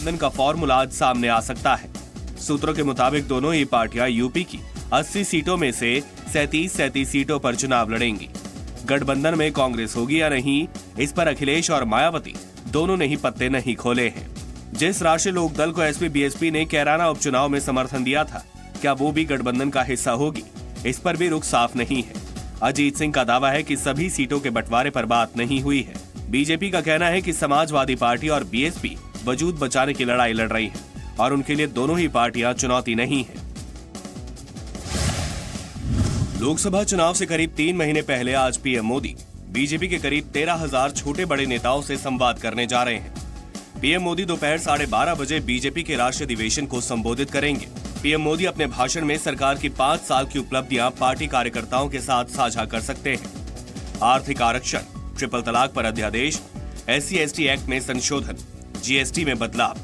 गठबंधन का फॉर्मूला आज सामने आ सकता है। सूत्रों के मुताबिक दोनों ही पार्टियां यूपी की 80 सीटों में से 37 सीटों पर चुनाव लड़ेंगी। गठबंधन में कांग्रेस होगी या नहीं, इस पर अखिलेश और मायावती दोनों ने ही पत्ते नहीं खोले हैं। जिस राष्ट्रीय लोकदल को एसपी बीएसपी ने कैराना उपचुनाव में समर्थन दिया था, क्या वो भी गठबंधन का हिस्सा होगी, इस पर भी रुख साफ नहीं है। अजीत सिंह का दावा है कि सभी सीटों के बंटवारे पर बात नहीं हुई है। बीजेपी का कहना है कि समाजवादी पार्टी और बीएसपी वजूद बचाने की लड़ाई लड़ रही है और उनके लिए दोनों ही पार्टियां चुनौती नहीं है। लोकसभा चुनाव से करीब 3 महीने पहले आज पीएम मोदी बीजेपी के करीब 13,000 छोटे बड़े नेताओं से संवाद करने जा रहे हैं। पीएम मोदी दोपहर 12:30 बजे बीजेपी के राष्ट्रीय अधिवेशन को संबोधित करेंगे। पीएम मोदी अपने भाषण में सरकार की 5 साल की उपलब्धियां पार्टी कार्यकर्ताओं के साथ साझा कर सकते हैं। आर्थिक आरक्षण, ट्रिपल तलाक पर अध्यादेश, SC/ST एक्ट में संशोधन, GST में बदलाव,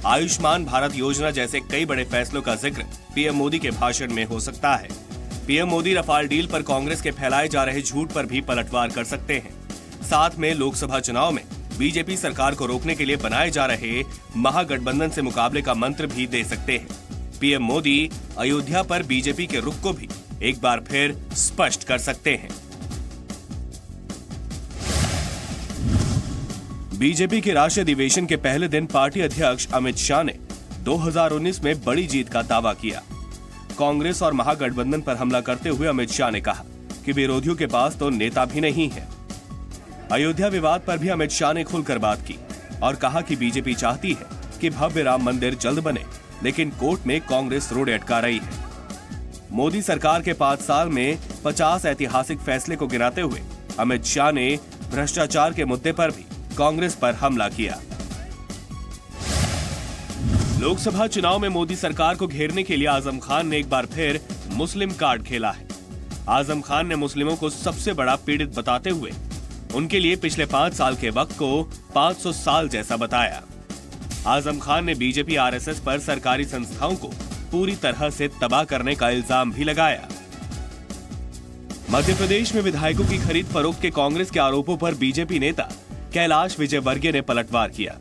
आयुष्मान भारत योजना जैसे कई बड़े फैसलों का जिक्र पीएम मोदी के भाषण में हो सकता है। पीएम मोदी रफाल डील पर कांग्रेस के फैलाए जा रहे झूठ पर भी पलटवार कर सकते हैं। साथ में लोकसभा चुनाव में बीजेपी सरकार को रोकने के लिए बनाए जा रहे महागठबंधन से मुकाबले का मंत्र भी दे सकते हैं। पीएम मोदी अयोध्या पर बीजेपी के रुख को भी एक बार फिर स्पष्ट कर सकते हैं। बीजेपी के राष्ट्रीय अधिवेशन के पहले दिन पार्टी अध्यक्ष अमित शाह ने 2019 में बड़ी जीत का दावा किया। कांग्रेस और महागठबंधन पर हमला करते हुए अमित शाह ने कहा कि विरोधियों के पास तो नेता भी नहीं है। अयोध्या विवाद पर भी अमित शाह ने खुलकर बात की और कहा कि बीजेपी चाहती है कि भव्य राम मंदिर जल्द बने, लेकिन कोर्ट में कांग्रेस रोड़े अटका रही है। मोदी सरकार के 5 साल में 50 ऐतिहासिक फैसले को गिनाते हुए अमित शाह ने भ्रष्टाचार के मुद्दे पर भी कांग्रेस पर हमला किया। लोकसभा चुनाव में मोदी सरकार को घेरने के लिए आजम खान ने एक बार फिर मुस्लिम कार्ड खेला है। आजम खान ने मुस्लिमों को सबसे बड़ा पीड़ित बताते हुए उनके लिए पिछले 5 साल के वक्त को 500 साल जैसा बताया। आजम खान ने बीजेपी आरएसएस पर सरकारी संस्थाओं को पूरी तरह से तबाह करने का इल्जाम भी लगाया। मध्य प्रदेश में विधायकों की खरीद फरोख्त के कांग्रेस के आरोपों पर बीजेपी नेता कैलाश विजयवर्गीय ने पलटवार किया।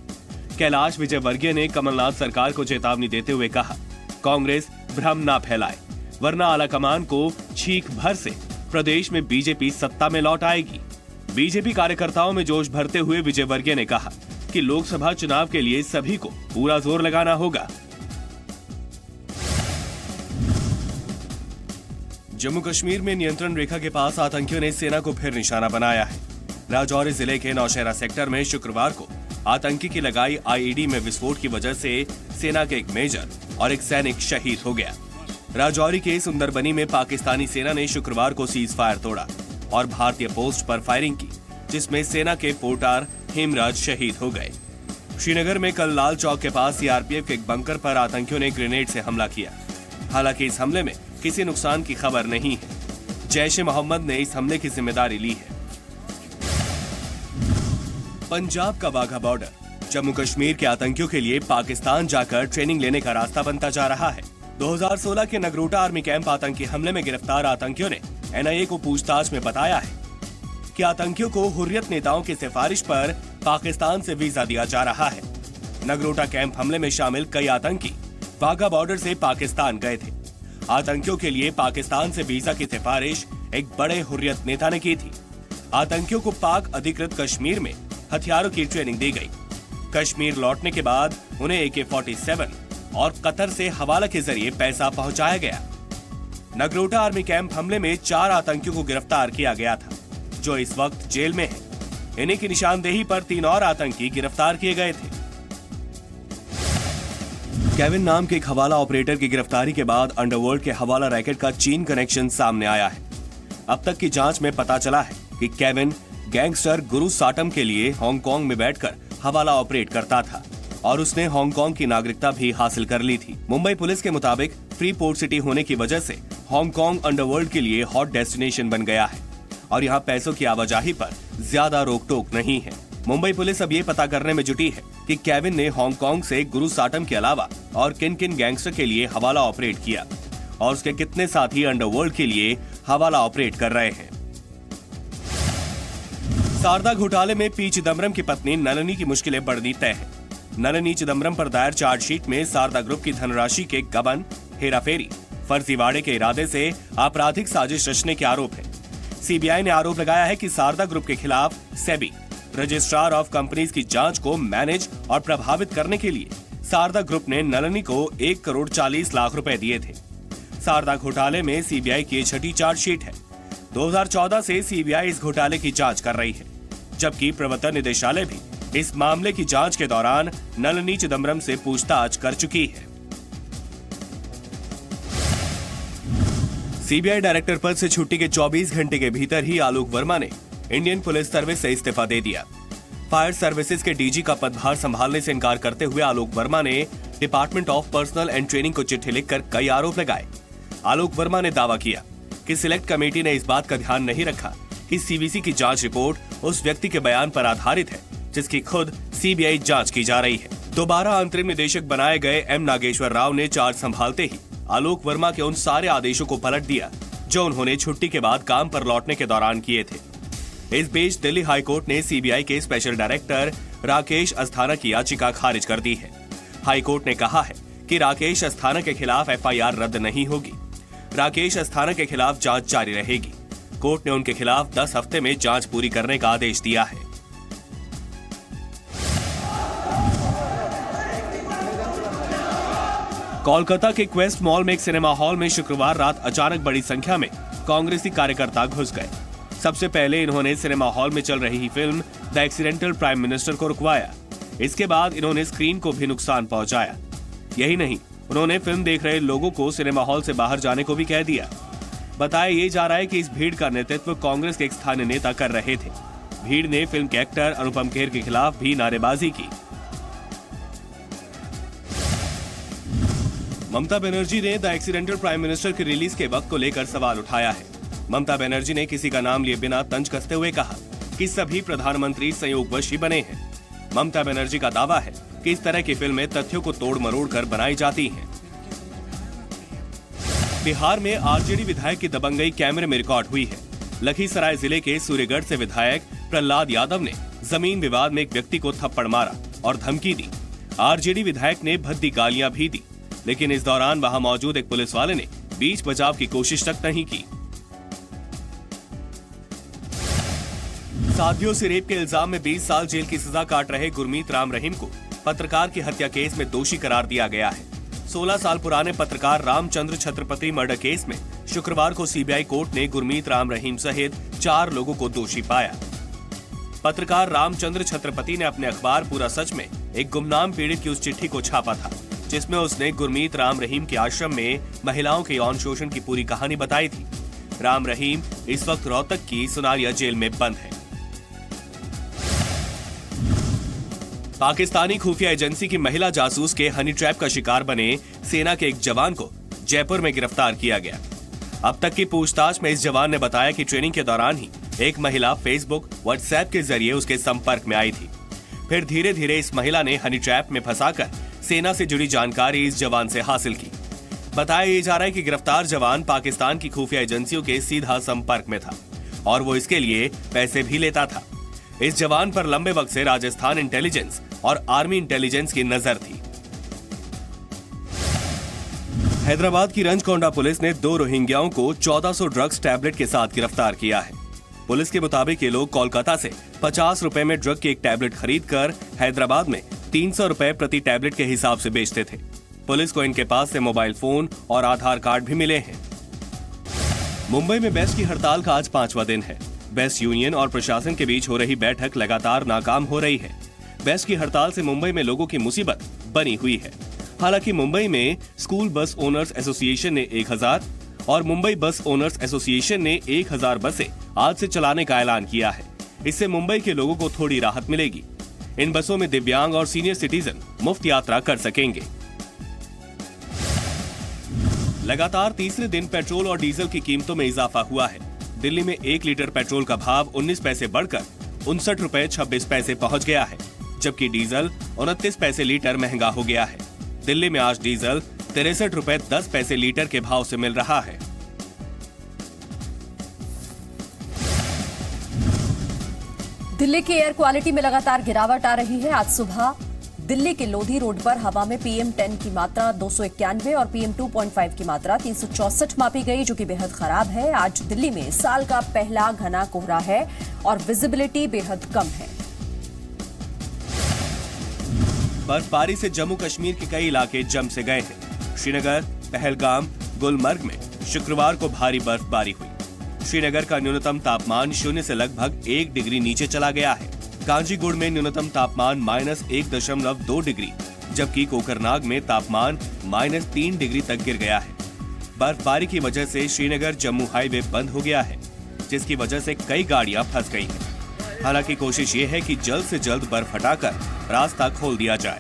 कैलाश विजयवर्गीय ने कमलनाथ सरकार को चेतावनी देते हुए कहा, कांग्रेस भ्रम ना फैलाए, वरना आलाकमान को छींक भर से प्रदेश में बीजेपी सत्ता में लौट आएगी। बीजेपी कार्यकर्ताओं में जोश भरते हुए विजयवर्गीय ने कहा कि लोकसभा चुनाव के लिए सभी को पूरा जोर लगाना होगा। जम्मू कश्मीर में नियंत्रण रेखा के पास आतंकियों ने सेना को फिर निशाना बनाया है। राजौरी जिले के नौशहरा सेक्टर में शुक्रवार को आतंकी की लगाई IED में विस्फोट की वजह से सेना के एक मेजर और एक सैनिक शहीद हो गया। राजौरी के सुंदरबनी में पाकिस्तानी सेना ने शुक्रवार को सीज फायर तोड़ा और भारतीय पोस्ट पर फायरिंग की, जिसमें सेना के पोर्टार हेमराज शहीद हो गए। श्रीनगर में कल लाल चौक के पास CRPF के एक बंकर पर आतंकियों ने ग्रेनेड से हमला किया। हालांकि इस हमले में किसी नुकसान की खबर नहीं है। जैश-ए-मोहम्मद ने इस हमले की जिम्मेदारी ली है। पंजाब का वाघा बॉर्डर जम्मू कश्मीर के आतंकियों के लिए पाकिस्तान जाकर ट्रेनिंग लेने का रास्ता बनता जा रहा है। 2016 के नगरोटा आर्मी कैंप आतंकी हमले में गिरफ्तार आतंकियों ने NIA को पूछताछ में बताया है कि आतंकियों को हुर्रियत नेताओं की सिफारिश पर पाकिस्तान से वीजा दिया जा रहा है। नगरोटा कैंप हमले में शामिल कई आतंकी वाघा बॉर्डर से पाकिस्तान गए थे। आतंकियों के लिए पाकिस्तान से वीजा की सिफारिश एक बड़े हुर्रियत नेता ने की थी। आतंकियों को पाक अधिकृत कश्मीर में हथियारों की ट्रेनिंग दी गई। कश्मीर लौटने के बाद उन्हें AK-47 और कतर से हवाला के जरिए पैसा पहुंचाया गया। नगरोटा आर्मी कैंप हमले में 4 आतंकियों को गिरफ्तार किया गया था, जो इस वक्त जेल में हैं। इन्हीं की निशानदेही पर 3 और आतंकी गिरफ्तार किए गए थे। केविन नाम के एक हवाला ऑपरेटर की गिरफ्तारी के बाद अंडरवर्ल्ड के हवाला रैकेट का चीन कनेक्शन सामने आया है। अब तक की जांच में पता चला है कि केविन गैंगस्टर गुरु साटम के लिए हांगकांग में बैठकर हवाला ऑपरेट करता था और उसने हांगकांग की नागरिकता भी हासिल कर ली थी। मुंबई पुलिस के मुताबिक फ्री पोर्ट सिटी होने की वजह से हांगकांग अंडरवर्ल्ड के लिए हॉट डेस्टिनेशन बन गया है और यहाँ पैसों की आवाजाही पर ज्यादा रोक टोक नहीं है। मुंबई पुलिस अब ये पता करने में जुटी है कि केविन ने हांगकांग से गुरु साटम के अलावा और किन किन गैंगस्टर के लिए हवाला ऑपरेट किया और उसके कितने साथी अंडरवर्ल्ड के लिए हवाला ऑपरेट कर रहे हैं। शारदा घोटाले में पी चिदम्बरम की पत्नी नलिनी की मुश्किलें बढ़नी तय है। नलिनी चिदम्बरम पर दायर चार्जशीट में शारदा ग्रुप की धनराशि के गबन, हेराफेरी, फर्जीवाड़े के इरादे से आपराधिक साजिश रचने के आरोप है। सीबीआई ने आरोप लगाया है कि शारदा ग्रुप के खिलाफ सेबी, रजिस्ट्रार ऑफ कंपनीज की जांच को मैनेज और प्रभावित करने के लिए शारदा ग्रुप ने नलिनी को 1,40,40,00,000 रुपए दिए थे। शारदा घोटाले में सीबीआई की छठी चार्जशीट है। 2014 से सीबीआई इस घोटाले की जांच कर रही है, जबकि प्रवर्तन निदेशालय भी इस मामले की जांच के दौरान नलिनी चिदम्बरम से पूछताछ कर चुकी है। सीबीआई डायरेक्टर पद से छुट्टी के 24 घंटे के भीतर ही आलोक वर्मा ने इंडियन पुलिस सर्विस से इस्तीफा दे दिया। फायर सर्विसेज के डीजी का पदभार संभालने से इनकार करते हुए आलोक वर्मा ने department of personal and training को चिट्ठी लिखकर कई आरोप लगाए। आलोक वर्मा ने दावा किया कि सिलेक्ट कमेटी ने इस बात का ध्यान नहीं रखा कि सीवीसी की जांच रिपोर्ट उस व्यक्ति के बयान पर आधारित है जिसकी खुद सीबीआई जांच की जा रही है। दोबारा अंतरिम निदेशक बनाए गए एम नागेश्वर राव ने चार्ज संभालते ही आलोक वर्मा के उन सारे आदेशों को पलट दिया जो उन्होंने छुट्टी के बाद काम पर लौटने के दौरान किए थे। इस बीच दिल्ली हाईकोर्ट ने सीबीआई के स्पेशल डायरेक्टर राकेश अस्थाना की याचिका खारिज कर दी है। हाईकोर्ट ने कहा है कि राकेश अस्थाना के खिलाफ एफआईआर रद्द नहीं होगी। राकेश अस्थाना के खिलाफ जांच जारी रहेगी। कोर्ट ने उनके खिलाफ 10 हफ्ते में जांच पूरी करने का आदेश दिया है। कोलकाता के क्वेस्ट मॉल में एक सिनेमा हॉल में शुक्रवार रात अचानक बड़ी संख्या में कांग्रेसी कार्यकर्ता घुस गए। सबसे पहले इन्होंने सिनेमा हॉल में चल रही film the accidental prime minister को रुकवाया। इसके बाद इन्होंने स्क्रीन को भी नुकसान पहुंचाया। यही नहीं, उन्होंने फिल्म देख रहे लोगों को सिनेमा हॉल से बाहर जाने को भी कह दिया। बताया ये जा रहा है कि इस भीड़ का नेतृत्व कांग्रेस के एक स्थानीय नेता कर रहे थे। भीड़ ने फिल्म के एक्टर अनुपम खेर के खिलाफ भी नारेबाजी की। ममता बनर्जी ने द एक्सीडेंटल प्राइम मिनिस्टर की रिलीज के वक्त को लेकर सवाल उठाया है। ममता बनर्जी ने किसी का नाम लिए बिना तंज कसते हुए कहा कि सभी प्रधानमंत्री संयोगवश ही बने हैं। ममता बनर्जी का दावा है कि इस तरह की फिल्में तथ्यों को तोड़ मरोड़ कर बनाई जाती हैं। बिहार में आरजेडी विधायक की दबंगई कैमरे में रिकॉर्ड हुई है। लखीसराय जिले के सूर्यगढ़ से विधायक प्रहलाद यादव ने जमीन विवाद में एक व्यक्ति को थप्पड़ मारा और धमकी दी। आरजेडी विधायक ने भद्दी गालियां भी दी, लेकिन इस दौरान वहां मौजूद एक पुलिस वाले ने बीच बचाव की कोशिश तक नहीं की। साथियों से रेप के इल्जाम में 20 साल जेल की सजा काट रहे गुरमीत राम रहीम को पत्रकार की हत्या केस में दोषी करार दिया गया है। 16 साल पुराने पत्रकार रामचंद्र छत्रपति मर्डर केस में शुक्रवार को सीबीआई कोर्ट ने गुरमीत राम रहीम सहित 4 लोगों को दोषी पाया। पत्रकार रामचंद्र छत्रपति ने अपने अखबार पूरा सच में एक गुमनाम पीड़ित की उस चिट्ठी को छापा था, जिसमें उसने गुरमीत राम रहीम के आश्रम में महिलाओं के यौन शोषण की पूरी कहानी बताई थी। राम रहीम इस वक्त रोहतक की सुनारिया जेल में बंद है। पाकिस्तानी खुफिया एजेंसी की महिला जासूस के हनी ट्रैप का शिकार बने सेना के एक जवान को जयपुर में गिरफ्तार किया गया। अब तक की पूछताछ में इस जवान ने बताया कि ट्रेनिंग के दौरान ही एक महिला फेसबुक, व्हाट्सएप के जरिए उसके संपर्क में आई थी। फिर धीरे धीरे इस महिला ने हनी ट्रैप में फंसाकर सेना से जुड़ी जानकारी इस जवान से हासिल की। बताया जा रहा है कि गिरफ्तार जवान पाकिस्तान की खुफिया एजेंसियों के सीधा संपर्क में था और वो इसके लिए पैसे भी लेता था। इस जवान पर लंबे वक्त से राजस्थान इंटेलिजेंस और आर्मी इंटेलिजेंस की नजर थी। हैदराबाद की रंजकोंडा पुलिस ने 2 रोहिंग्याओं को 1400 ड्रग्स टैबलेट के साथ गिरफ्तार किया है। पुलिस के मुताबिक ये लोग कोलकाता से 50 रुपए में ड्रग की एक टैबलेट खरीदकर हैदराबाद में 300 रुपए प्रति टैबलेट के हिसाब से बेचते थे। पुलिस को इनके पास से मोबाइल फोन और आधार कार्ड भी मिले हैं। मुंबई में बेस्ट की हड़ताल का आज 5वां दिन है। बेस्ट यूनियन और प्रशासन के बीच हो रही बैठक लगातार नाकाम हो रही है। बेस्ट की हड़ताल से मुंबई में लोगों की मुसीबत बनी हुई है। हालांकि मुंबई में स्कूल बस ओनर्स एसोसिएशन ने 1000 और मुंबई बस ओनर्स एसोसिएशन ने 1000 बसें आज से चलाने का ऐलान किया है। इससे मुंबई के लोगों को थोड़ी राहत मिलेगी। इन बसों में दिव्यांग और सीनियर सिटीजन मुफ्त यात्रा कर सकेंगे। लगातार तीसरे दिन पेट्रोल और डीजल की कीमतों में इजाफा हुआ है। दिल्ली में 1 लीटर पेट्रोल का भाव 19 पैसे बढ़कर 59 रुपए 26 पैसे पहुंच गया है, जबकि डीजल 29 पैसे लीटर महंगा हो गया है। दिल्ली में आज डीजल 63 रुपए 10 पैसे लीटर के भाव से मिल रहा है। दिल्ली की एयर क्वालिटी में लगातार गिरावट आ रही है। आज सुबह दिल्ली के लोधी रोड पर हवा में PM10 की मात्रा 291 और PM2.5 की मात्रा 364 मापी गई, जो कि बेहद खराब है। आज दिल्ली में साल का पहला घना कोहरा है और विजिबिलिटी बेहद कम है। बर्फबारी से जम्मू कश्मीर के कई इलाके जम से गए हैं। श्रीनगर, पहलगाम, गुलमर्ग में शुक्रवार को भारी बर्फबारी हुई। श्रीनगर का न्यूनतम तापमान 0 से लगभग 1 डिग्री नीचे चला गया है। कांजीगुड़ में न्यूनतम तापमान -1.2 डिग्री, जबकि कोकरनाग में तापमान -3 डिग्री तक गिर गया है। बर्फबारी की वजह से श्रीनगर जम्मू हाईवे बंद हो गया है, जिसकी वजह से कई गाड़ियां फंस गई हैं। हालांकि कोशिश ये है कि जल्द से जल्द बर्फ हटाकर रास्ता खोल दिया जाए।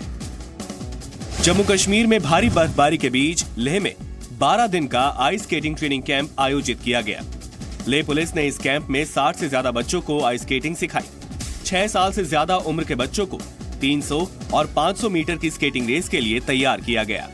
जम्मू कश्मीर में भारी बर्फबारी के बीच लेह में 12 दिन का आइस स्केटिंग ट्रेनिंग कैंप आयोजित किया गया। लेह पुलिस ने इस कैंप में 60 से ज्यादा बच्चों को आइस स्केटिंग सिखाई। 6 साल से ज्यादा उम्र के बच्चों को 300 और 500 मीटर की स्केटिंग रेस के लिए तैयार किया गया।